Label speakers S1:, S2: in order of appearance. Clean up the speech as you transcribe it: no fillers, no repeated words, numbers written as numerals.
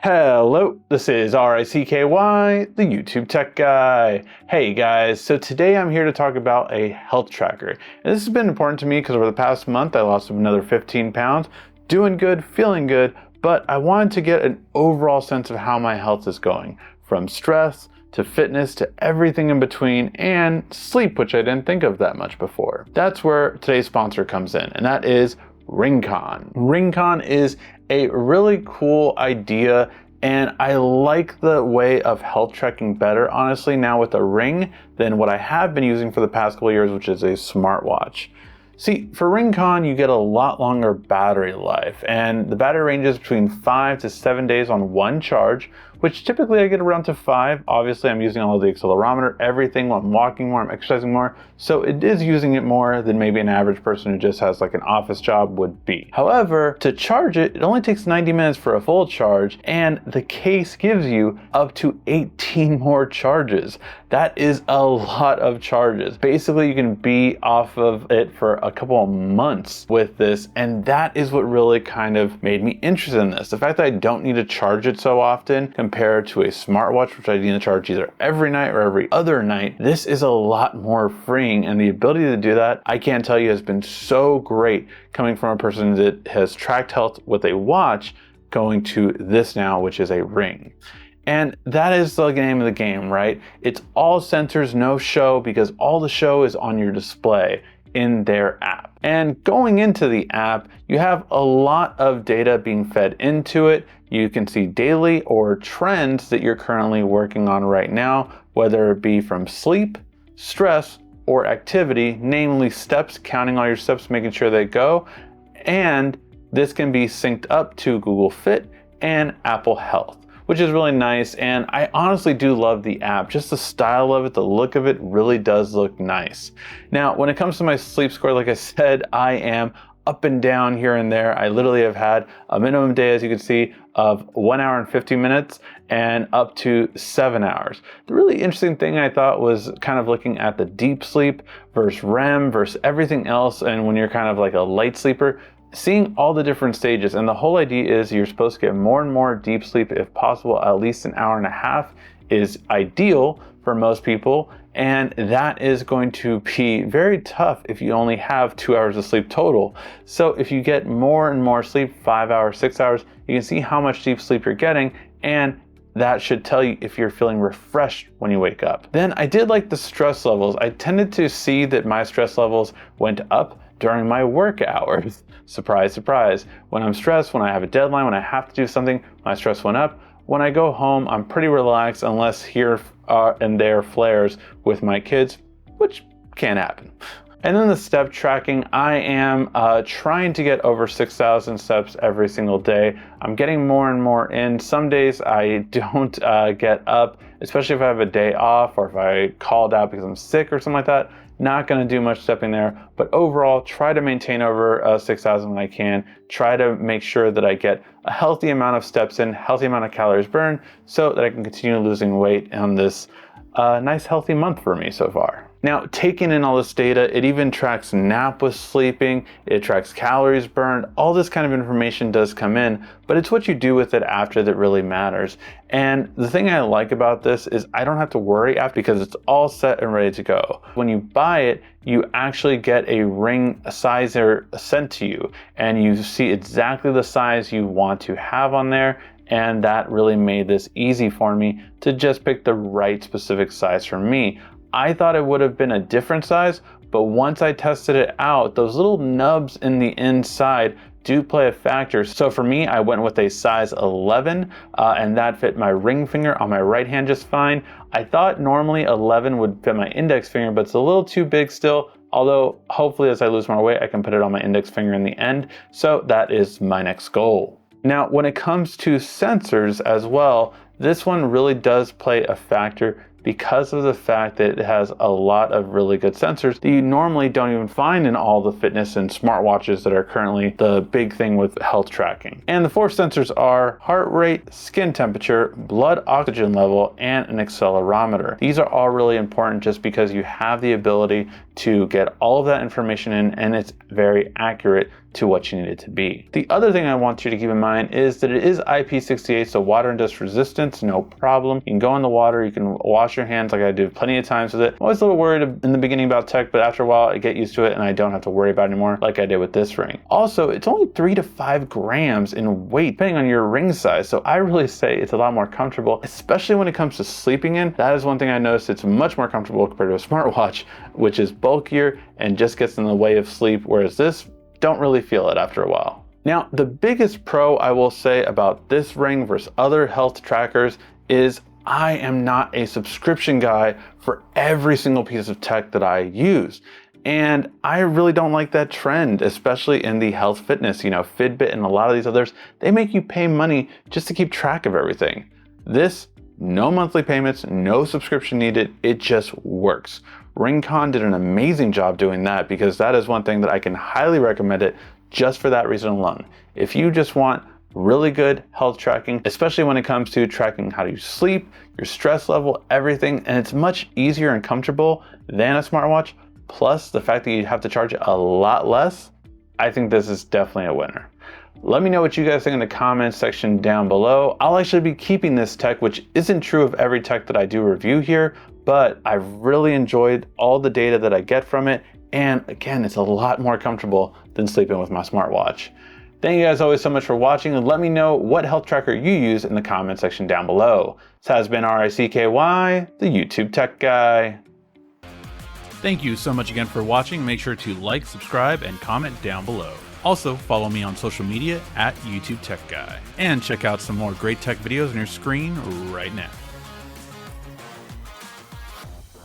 S1: Hello, this is RICKY, the YouTube Tech Guy. Hey guys, so today I'm here to talk about a health tracker. And this has been important to me because over the past month I lost another 15 pounds, doing good, feeling good, but I wanted to get an overall sense of how my health is going, from stress to fitness to everything in between, and sleep, which I didn't think of that much before. That's where today's sponsor comes in, and that is Ringconn. Ringconn is a really cool idea, and I like the way of health tracking better, honestly, now with a ring than what I have been using for the past couple of years, which is a smartwatch. See, for Ringconn, you get a lot longer battery life, and the battery ranges between 5 to 7 days on one charge, which typically I get around to 5. Obviously, I'm using all of the accelerometer, everything, I'm walking more, I'm exercising more, so it is using it more than maybe an average person who just has like an office job would be. However, to charge it, it only takes 90 minutes for a full charge, and the case gives you up to 18 more charges. That is a lot of charges. Basically, you can be off of it for a couple of months with this, and that is what really kind of made me interested in this. The fact that I don't need to charge it so often compared to a smartwatch, which I need to charge either every night or every other night, this is a lot more freeing, and the ability to do that, I can't tell you, has been so great coming from a person that has tracked health with a watch going to this now, which is a ring. And that is the name of the game, right? It's all sensors, no show, because all the show is on your display in their app. And going into the app, you have a lot of data being fed into it. You can see daily or trends that you're currently working on right now, whether it be from sleep, stress, or activity, namely steps, counting all your steps, making sure they go. And this can be synced up to Google Fit and Apple Health, which is really nice. And I honestly do love the app. Just the style of it, the look of it really does look nice. Now, when it comes to my sleep score, like I said, I am up and down here and there. I literally have had a minimum day, as you can see, of 1 hour and 50 minutes and up to 7 hours. The really interesting thing I thought was kind of looking at the deep sleep versus REM versus everything else. And when you're kind of like a light sleeper, seeing all the different stages. And the whole idea is you're supposed to get more and more deep sleep if possible. At least an hour and a half is ideal for most people. And that is going to be very tough if you only have 2 hours of sleep total. So if you get more and more sleep, 5 hours, 6 hours, you can see how much deep sleep you're getting. And that should tell you if you're feeling refreshed when you wake up. Then I did like the stress levels. I tended to see that my stress levels went up during my work hours. Surprise, surprise. When I'm stressed, when I have a deadline, when I have to do something, my stress went up. When I go home, I'm pretty relaxed unless here and there flares with my kids, which can happen. And then the step tracking, I am trying to get over 6,000 steps every single day. I'm getting more and more in. Some days I don't get up, especially if I have a day off or if I called out because I'm sick or something like that. Not gonna do much stepping there, but overall, try to maintain over 6,000 when I can. Try to make sure that I get a healthy amount of steps in, healthy amount of calories burned, so that I can continue losing weight on this nice healthy month for me so far. Now, taking in all this data, it even tracks nap with sleeping, it tracks calories burned, all this kind of information does come in, but it's what you do with it after that really matters. And the thing I like about this is I don't have to worry after because it's all set and ready to go. When you buy it, you actually get a ring sizer sent to you, and you see exactly the size you want to have on there. And that really made this easy for me to just pick the right specific size for me. I thought it would have been a different size, but once I tested it out, those little nubs in the inside do play a factor. So for me, I went with a size 11, and that fit my ring finger on my right hand just fine. I thought normally 11 would fit my index finger, but it's a little too big still. Although hopefully as I lose more weight, I can put it on my index finger in the end. So that is my next goal. Now, when it comes to sensors as well, this one really does play a factor because of the fact that it has a lot of really good sensors that you normally don't even find in all the fitness and smartwatches that are currently the big thing with health tracking. And the 4 sensors are heart rate, skin temperature, blood oxygen level, and an accelerometer. These are all really important just because you have the ability to get all of that information in, and it's very accurate to what you need it to be. The other thing I want you to keep in mind is that it is IP68, so water and dust resistance, no problem. You can go in the water, you can wash your hands like I do plenty of times with it. I'm always a little worried in the beginning about tech, but after a while I get used to it and I don't have to worry about it anymore like I did with this ring. Also, it's only 3 to 5 grams in weight, depending on your ring size, so I really say it's a lot more comfortable, especially when it comes to sleeping in. That is one thing I noticed. It's much more comfortable compared to a smartwatch, which is bulkier and just gets in the way of sleep, whereas this, don't really feel it after a while. Now, the biggest pro I will say about this ring versus other health trackers is I am not a subscription guy for every single piece of tech that I use. And I really don't like that trend, especially in the health fitness. You know, Fitbit and a lot of these others, they make you pay money just to keep track of everything. This, no monthly payments, no subscription needed, it just works. Ringconn did an amazing job doing that, because that is one thing that I can highly recommend it just for that reason alone. If you just want really good health tracking, especially when it comes to tracking how you sleep, your stress level, everything, and it's much easier and comfortable than a smartwatch, plus the fact that you have to charge a lot less, I think this is definitely a winner. Let me know what you guys think in the comments section down below. I'll actually be keeping this tech, which isn't true of every tech that I do review here, but I've really enjoyed all the data that I get from it. And again, it's a lot more comfortable than sleeping with my smartwatch. Thank you guys always so much for watching, and let me know what health tracker you use in the comment section down below. This has been RICKY, the YouTube Tech Guy.
S2: Thank you so much again for watching. Make sure to like, subscribe, and comment down below. Also, follow me on social media at YouTube Tech Guy. And check out some more great tech videos on your screen right now.